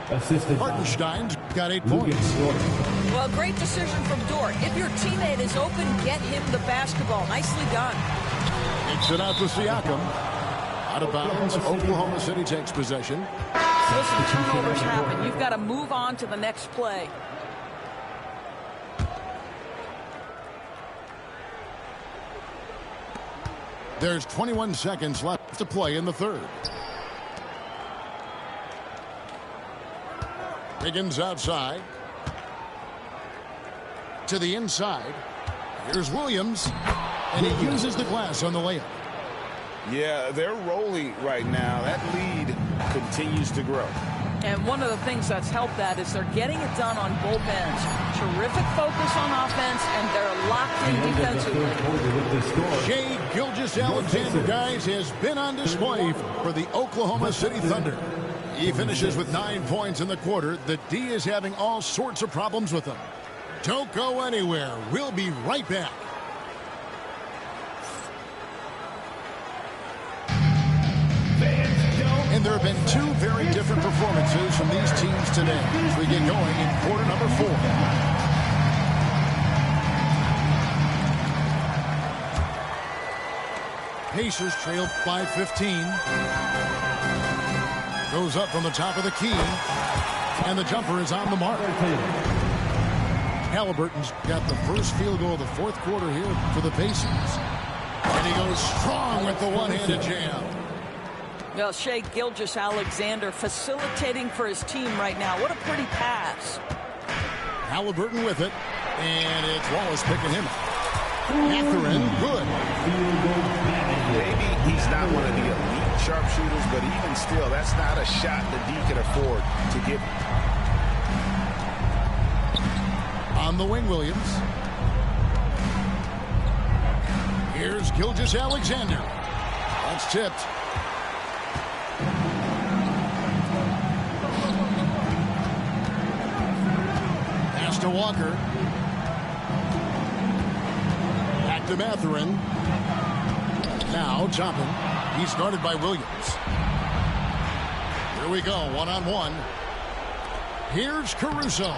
Hartenstein's got 8 points. Well, great decision from Dort. If your teammate is open, get him the basketball. Nicely done. Takes it out to Siakam. Out of bounds. Oklahoma City takes possession. Listen, turnovers happen. You've got to move on to the next play. There's 21 seconds left to play in the third. Higgins outside. To the inside. Here's Williams. And he uses the glass on the layup. Yeah, they're rolling right now. That lead continues to grow. And one of the things that's helped that is they're getting it done on both ends. Terrific focus on offense, and they're locked in defensively. Shai Gilgeous-Alexander, guys, has been on display for the Oklahoma City Thunder. He finishes with 9 points in the quarter. The D is having all sorts of problems with him. Don't go anywhere. We'll be right back. And there have been 2 very different performances from these teams today as we get going in quarter number 4. Pacers trail by 15. Goes up from the top of the key. And the jumper is on the mark. Halliburton's got the first field goal of the fourth quarter here for the Pacers. And he goes strong with the one-handed jam. Well, Shea Gilgeous-Alexander facilitating for his team right now. What a pretty pass. Halliburton with it. And it's Wallace picking him up. Mathurin, good. Maybe he's not one of the elite sharpshooters, but even still, that's not a shot that he can afford to give. On the wing, Williams. Here's Gilgeous-Alexander. That's tipped. Pass to Walker. Back to Mathurin. Now Toppin. He's guarded by Williams. Here we go, one-on-one. Here's Caruso.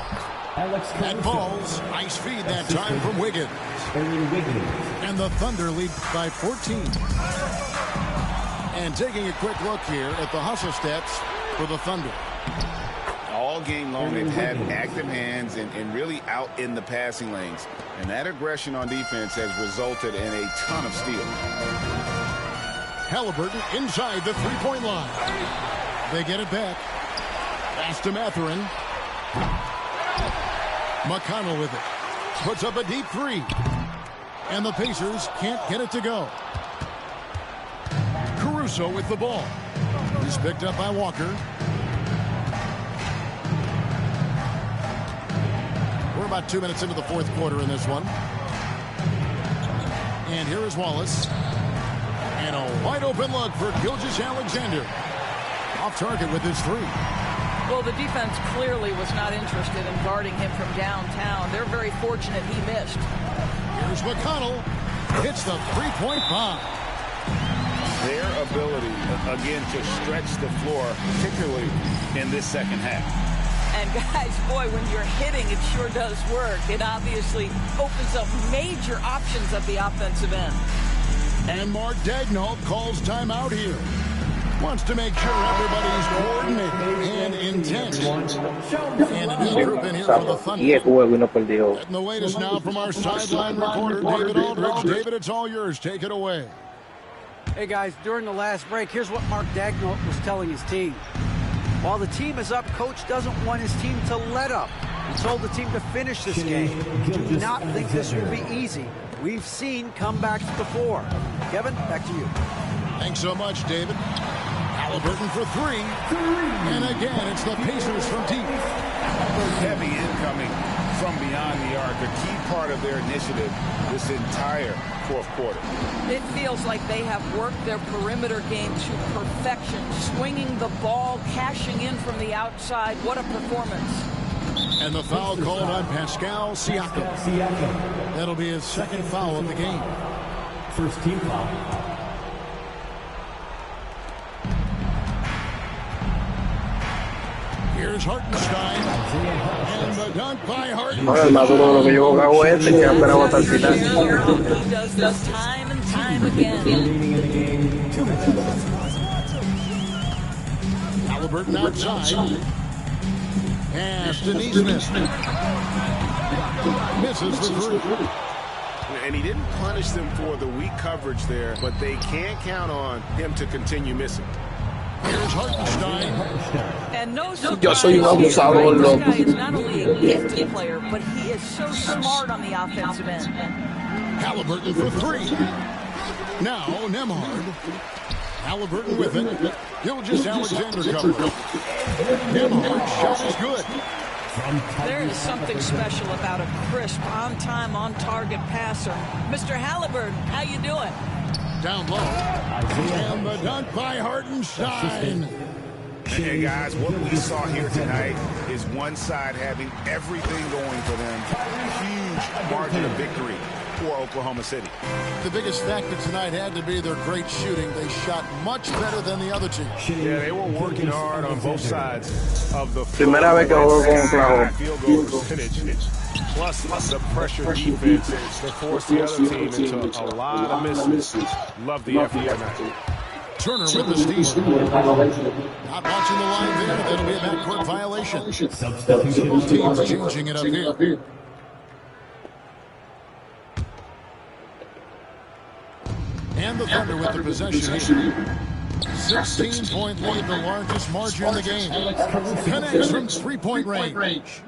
That falls. Nice feed that time from Wiggins. And the Thunder lead by 14. And taking a quick look here at the hustle stats for the Thunder. All game long, they've had active hands and really out in the passing lanes. And that aggression on defense has resulted in a ton of steals. Halliburton inside the three-point line. They get it back. Pass to Mathurin. McConnell with it. Puts up a deep three. And the Pacers can't get it to go. Caruso with the ball. He's picked up by Walker. We're about 2 minutes into the fourth quarter in this one. And here is Wallace. And a wide open look for Gilgeous-Alexander. Off target with his three. Well, the defense clearly was not interested in guarding him from downtown. They're very fortunate he missed. Here's McConnell. Hits the three-point bomb. Their ability, again, to stretch the floor, particularly in this second half. And guys, boy, when you're hitting, it sure does work. It obviously opens up major options at the offensive end. And Mark Daigneault calls timeout here. Wants to make sure everybody's coordinated and intense. And a new group in here for the Thunder. Getting the latest now from our sideline reporter, David Aldridge. David, it's all yours. Take it away. Hey, guys, during the last break, here's what Mark Daigneault was telling his team. While the team is up, Coach doesn't want his team to let up. He told the team to finish this game. Do not think this will be easy. We've seen comebacks before. Kevin, back to you. Thanks so much, David. Halliburton for three. And again, it's the Pacers from deep. Heavy incoming from beyond the arc, a key part of their initiative this entire fourth quarter. It feels like they have worked their perimeter game to perfection, swinging the ball, cashing in from the outside. What a performance. And the foul called on Pascal Siakam. That'll be his second foul of the game. First team foul. Here's Hartenstein. And the dunk by Hartenstein. Bueno, el más duro de lo que yo hago es que esperaba hasta el final. He does this time and time again. Halliburton outside. Pass to Neesmith. Misses the three. And he didn't punish them for the weak coverage there, but they can't count on him to continue missing. Here's Hartenstein. And no Yo soy un abusador, this guy is not only a gifted player, but he is so smart on the offensive end. Halliburton for three. Now Nembhard. Halliburton with it. Gilgeous-Alexander covered. Nembhard's shot is good. There is something special about a crisp, on-time, on-target passer. Mr. Halliburton, how you doing? Down low. And the dunk by Hartenstein. Hey, guys, what we saw here tonight is one side having everything going for them. Huge margin of victory for Oklahoma City. The biggest factor tonight had to be their great shooting. They shot much better than the other team. Yeah, they were working hard on both sides of the Primera vez que juego con Oklahoma. field goal percentage. Plus the pressure defense that forced the other team into a lot of misses. Love the effort tonight. Turner with the steal. Not watching the line there. That'll be a backcourt violation. Both teams changing it up here. And the Thunder with the possession here. 16-point lead, the largest margin in the game. Connects from three-point range.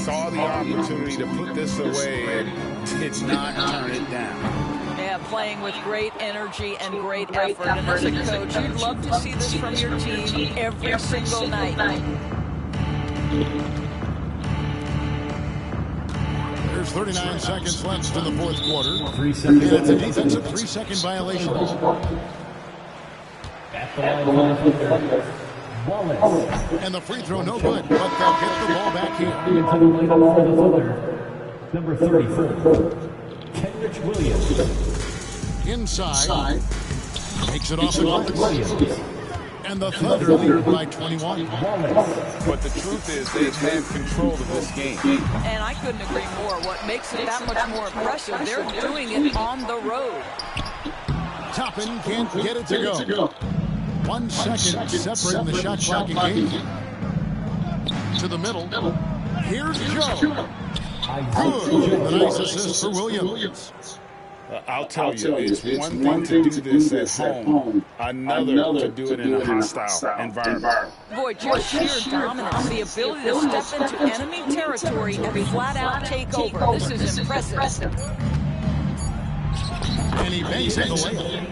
Saw the opportunity to put this away and did not turn it down. Yeah, playing with great energy and great effort. And as a coach, you'd love to see this from your team every single night. There's 39 seconds left in the fourth quarter. 3 seconds. And it's a defensive 3-second violation. At the line for the Thunder, Wallace. And the free throw no good, but they'll get the ball back here. Into the line for the Thunder, number 34, Kenrich Williams. Inside. Makes it off the glass. And the Thunder lead by 21. But the truth is they have control of this game. And I couldn't agree more. What makes it that much more impressive, they're doing it on the road. Toppin can't get it to go. 1 second separating the shot clock and game. To the middle. Here's Joe. Good. The nice assist for Williams. I'll tell you, it's one thing to do this at home, another to do it in a hostile environment. Boy, just sheer dominance, the ability to step into enemy territory and flat out take over. This is impressive. And he banks it away.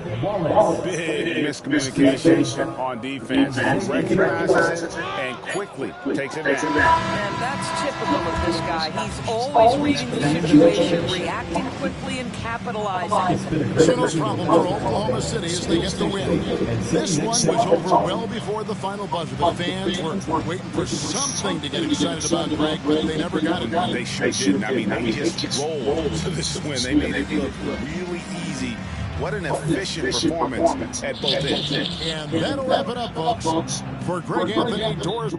Big miscommunication on defense. He recognizes it and quickly takes it down. And that's typical of this guy. He's always reading the situation, reacting quickly and capitalizing. So no problem for Oklahoma City as they get the win. This one was over well before the final buzzer. The fans were waiting for something to get excited about, Greg, but they never got it. They sure didn't. I mean, they just rolled to this win. They made it look really easy. What an efficient performance at both ends. And that'll wrap it up, folks. For Greg Anthony, Doors.